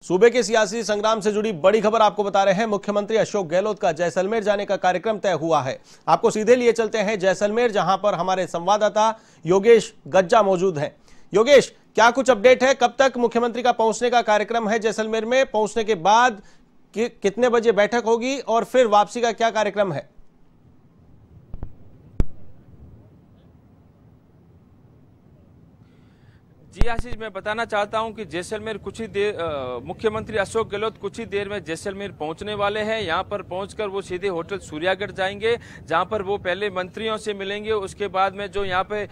सूबे के सियासी संग्राम से जुड़ी बड़ी खबर आपको बता रहे हैं। मुख्यमंत्री अशोक गहलोत का जैसलमेर जाने का कार्यक्रम तय हुआ है। आपको सीधे लिए चलते हैं जैसलमेर, जहां पर हमारे संवाददाता योगेश गज्जा मौजूद हैं। योगेश, क्या कुछ अपडेट है? कब तक मुख्यमंत्री का पहुंचने का कार्यक्रम है? जैसलमेर में पहुंचने के बाद कितने बजे बैठक होगी और फिर वापसी का क्या कार्यक्रम है? जी आशीष, मैं बताना चाहता हूं कि जैसलमेर कुछ ही देर मुख्यमंत्री अशोक गहलोत कुछ ही देर में जैसलमेर पहुंचने वाले हैं। यहां पर पहुंचकर वो सीधे होटल सूर्यागढ़ जाएंगे, जहां पर वो पहले मंत्रियों से मिलेंगे। उसके बाद में जो यहां पे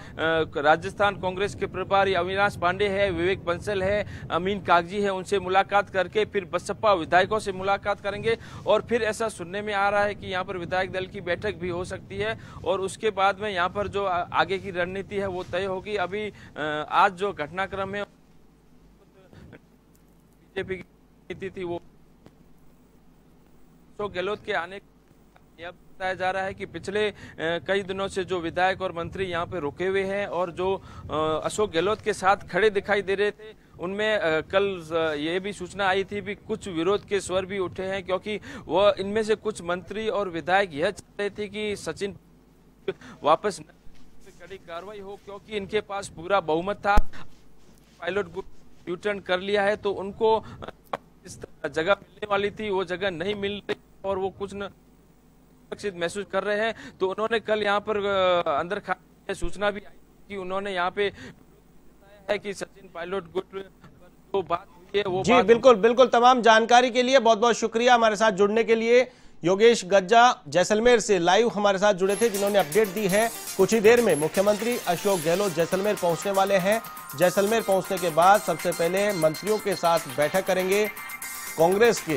राजस्थान कांग्रेस के प्रभारी अविनाश पांडे है, विवेक बंसल है, अमीन कागजी है, उनसे मुलाकात करके फिर बसपा विधायकों से मुलाकात करेंगे। और फिर ऐसा सुनने में आ रहा है कि यहाँ पर विधायक दल की बैठक भी हो सकती है और उसके बाद में यहाँ पर जो आगे की रणनीति है वो तय होगी। अभी आज जो घटनाक्रम में बीजेपी की नीति थी वो अशोक गहलोत के आने यह बताया जा रहा है कि पिछले कई दिनों से जो विधायक और मंत्री यहाँ पे रुके हुए हैं और जो अशोक गहलोत के साथ खड़े दिखाई दे रहे थे, उनमें कल ये भी सूचना आई थी भी कुछ विरोध के स्वर भी उठे हैं, क्योंकि वह इनमें से कुछ मंत्री और विधायक यह चाह रहे थे कि सचिन वापस कड़ी कार्रवाई हो, क्योंकि इनके पास पूरा बहुमत था। पायलट ग्रुप यू टर्न कर लिया है तो उनको इस जगह मिलने वाली थी, वो जगह नहीं मिल रही और वो कुछ न सुरक्षित महसूस कर रहे हैं। तो उन्होंने कल यहाँ पर अंदर सूचना भी आई कि उन्होंने यहाँ पे है कि सचिन पायलट गुट जो बात हुई है वो जी बिल्कुल बिल्कुल। तमाम जानकारी के लिए बहुत बहुत शुक्रिया हमारे साथ जुड़ने के लिए। योगेश गज्जा जैसलमेर से लाइव हमारे साथ जुड़े थे, जिन्होंने अपडेट दी है। कुछ ही देर में मुख्यमंत्री अशोक गहलोत जैसलमेर पहुंचने वाले हैं। जैसलमेर पहुंचने के बाद सबसे पहले मंत्रियों के साथ बैठक करेंगे। कांग्रेस के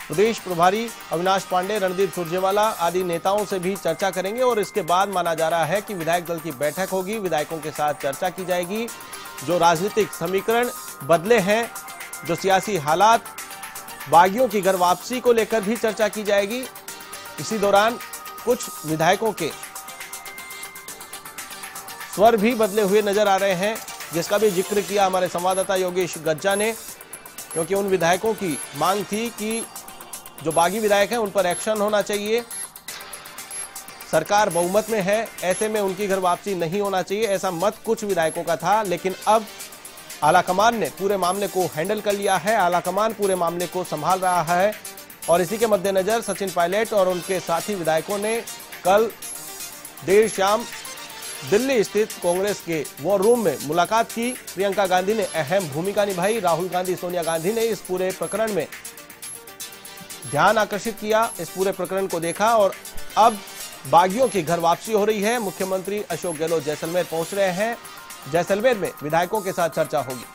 प्रदेश प्रभारी अविनाश पांडे, रणदीप सुरजेवाला आदि नेताओं से भी चर्चा करेंगे और इसके बाद माना जा रहा है कि विधायक दल की बैठक होगी। विधायकों के साथ चर्चा की जाएगी। जो राजनीतिक समीकरण बदले हैं, जो सियासी हालात, बागियों की घर वापसी को लेकर भी चर्चा की जाएगी। इसी दौरान कुछ विधायकों के स्वर भी बदले हुए नजर आ रहे हैं, जिसका भी जिक्र किया हमारे संवाददाता योगेश गज्जा ने, क्योंकि उन विधायकों की मांग थी कि जो बागी विधायक हैं उन पर एक्शन होना चाहिए। सरकार बहुमत में है, ऐसे में उनकी घर वापसी नहीं होना चाहिए, ऐसा मत कुछ विधायकों का था। लेकिन अब आलाकमान ने पूरे मामले को हैंडल कर लिया है। आलाकमान पूरे मामले को संभाल रहा है और इसी के मद्देनजर सचिन पायलट और उनके साथी विधायकों ने कल देर शाम दिल्ली स्थित कांग्रेस के वॉर रूम में मुलाकात की। प्रियंका गांधी ने अहम भूमिका निभाई। राहुल गांधी, सोनिया गांधी ने इस पूरे प्रकरण में ध्यान आकर्षित किया, इस पूरे प्रकरण को देखा और अब बागियों की घर वापसी हो रही है। मुख्यमंत्री अशोक गहलोत जैसलमेर पहुंच रहे हैं। जैसलमेर में विधायकों के साथ चर्चा होगी।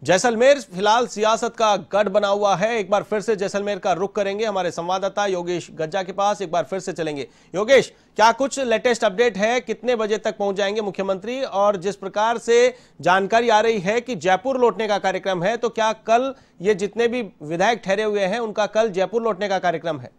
जैसलमेर फिलहाल सियासत का गढ़ बना हुआ है। एक बार फिर से जैसलमेर का रुख करेंगे हमारे संवाददाता योगेश गज्जा के पास। एक बार फिर से चलेंगे। योगेश, क्या कुछ लेटेस्ट अपडेट है? कितने बजे तक पहुंच जाएंगे मुख्यमंत्री? और जिस प्रकार से जानकारी आ रही है कि जयपुर लौटने का कार्यक्रम है, तो क्या कल ये जितने भी विधायक ठहरे हुए हैं उनका कल जयपुर लौटने का कार्यक्रम है?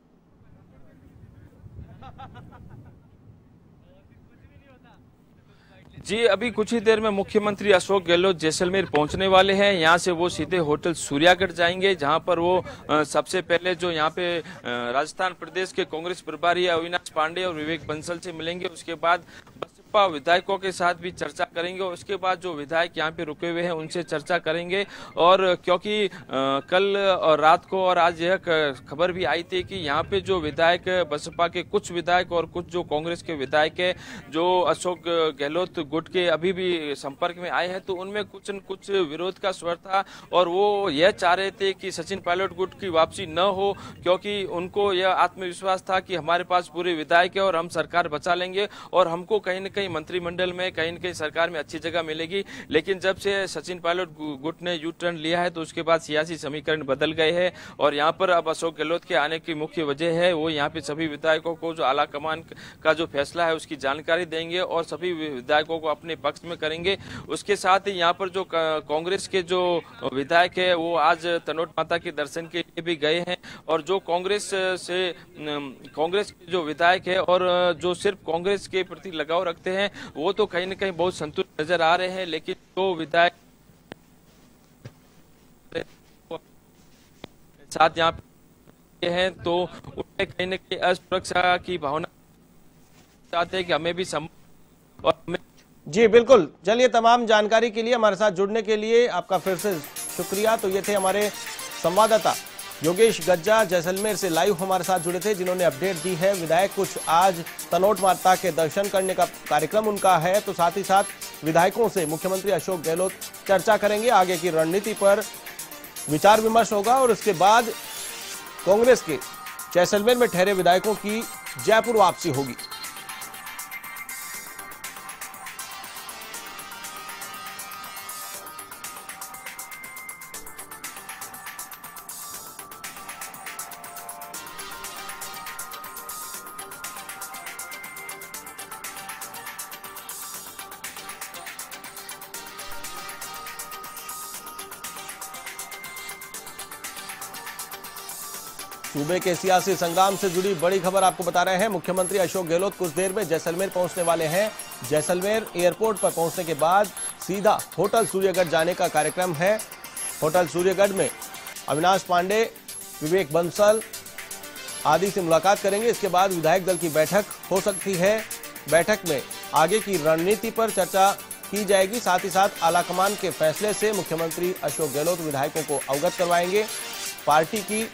जी, अभी कुछ ही देर में मुख्यमंत्री अशोक गहलोत जैसलमेर पहुंचने वाले हैं। यहां से वो सीधे होटल सूर्यागढ़ जाएंगे, जहां पर वो सबसे पहले जो यहां पे राजस्थान प्रदेश के कांग्रेस प्रभारी अविनाश पांडे और विवेक बंसल से मिलेंगे। उसके बाद बसपा विधायकों के साथ भी चर्चा करेंगे। उसके बाद जो विधायक यहाँ पे रुके हुए हैं उनसे चर्चा करेंगे। और क्योंकि कल और रात को और आज यह खबर भी आई थी कि यहाँ पे जो विधायक बसपा के कुछ विधायक और कुछ जो कांग्रेस के विधायक है जो अशोक गहलोत गुट के अभी भी संपर्क में आए हैं, तो उनमें कुछ न कुछ विरोध का स्वर था और वो यह चाह रहे थे कि सचिन पायलट गुट की वापसी न हो, क्योंकि उनको यह आत्मविश्वास था कि हमारे पास पूरे विधायक है और हम सरकार बचा लेंगे और हमको कहीं न कहीं कहीं मंत्रिमंडल में, कहीं न कहीं सरकार में अच्छी जगह मिलेगी। लेकिन जब से सचिन पायलट गुट ने यू टर्न लिया है तो उसके बाद सियासी समीकरण बदल गए हैं और यहाँ पर अब अशोक गहलोत के आने की मुख्य वजह है वो यहाँ पे सभी विधायकों को जो आला कमान का जो फैसला है उसकी जानकारी देंगे और सभी विधायकों को अपने पक्ष में करेंगे। उसके साथ ही यहाँ पर जो कांग्रेस के जो विधायक है वो आज तनोट माता के दर्शन के लिए भी गए हैं और जो कांग्रेस के जो विधायक है और जो सिर्फ कांग्रेस के प्रति लगाव रखते हैं वो तो कहीं न कहीं बहुत संतुष्ट नजर आ रहे हैं। लेकिन जो विधायक साथ यहाँ पे हैं तो उनमें कहीं न कहीं असुरक्षा की भावना चाहते हैं कि हमें भी और हमें। जी बिल्कुल, चलिए तमाम जानकारी के लिए हमारे साथ जुड़ने के लिए आपका फिर से शुक्रिया। तो ये थे हमारे संवाददाता योगेश गज्जा जैसलमेर से लाइव हमारे साथ जुड़े थे, जिन्होंने अपडेट दी है। विधायक कुछ आज तनोट माता के दर्शन करने का कार्यक्रम उनका है, तो साथ ही साथ विधायकों से मुख्यमंत्री अशोक गहलोत चर्चा करेंगे, आगे की रणनीति पर विचार विमर्श होगा और उसके बाद कांग्रेस के जैसलमेर में ठहरे विधायकों की जयपुर वापसी होगी। सूबे के सियासी संग्राम से जुड़ी बड़ी खबर आपको बता रहे हैं। मुख्यमंत्री अशोक गहलोत कुछ देर में जैसलमेर पहुंचने वाले हैं। जैसलमेर एयरपोर्ट पर पहुंचने के बाद सीधा होटल सूर्यगढ़ जाने का कार्यक्रम है। होटल सूर्यगढ़ में अविनाश पांडे, विवेक बंसल आदि से मुलाकात करेंगे। इसके बाद विधायक दल की बैठक हो सकती है। बैठक में आगे की रणनीति पर चर्चा की जाएगी। साथ ही साथ आलाकमान के फैसले से मुख्यमंत्री अशोक गहलोत विधायकों को अवगत करवाएंगे। पार्टी की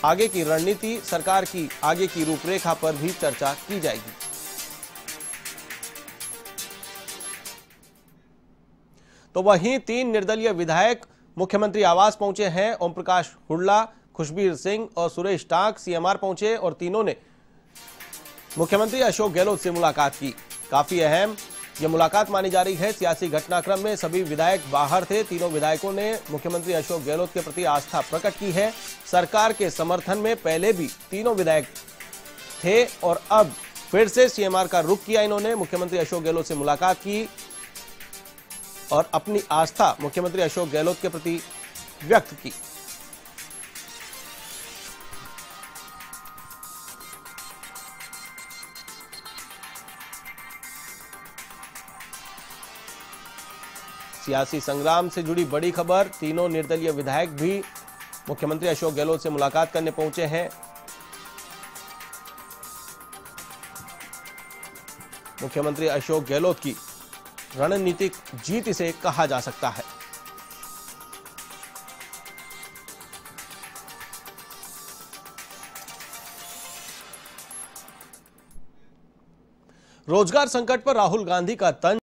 आगे की रणनीति, सरकार की आगे की रूपरेखा पर भी चर्चा की जाएगी। तो वहीं 3 निर्दलीय विधायक मुख्यमंत्री आवास पहुंचे हैं। ओम प्रकाश हुड्डा, खुशबीर सिंह और सुरेश टांक सीएमआर पहुंचे और तीनों ने मुख्यमंत्री अशोक गहलोत से मुलाकात की। काफी अहम यह मुलाकात मानी जा रही है। सियासी घटनाक्रम में सभी विधायक बाहर थे। तीनों विधायकों ने मुख्यमंत्री अशोक गहलोत के प्रति आस्था प्रकट की है। सरकार के समर्थन में पहले भी तीनों विधायक थे और अब फिर से सीएमआर का रुख किया। इन्होंने मुख्यमंत्री अशोक गहलोत से मुलाकात की और अपनी आस्था मुख्यमंत्री अशोक गहलोत के प्रति व्यक्त की। सियासी संग्राम से जुड़ी बड़ी खबर, तीनों निर्दलीय विधायक भी मुख्यमंत्री अशोक गहलोत से मुलाकात करने पहुंचे हैं। मुख्यमंत्री अशोक गहलोत की रणनीतिक जीत इसे कहा जा सकता है। रोजगार संकट पर राहुल गांधी का तंज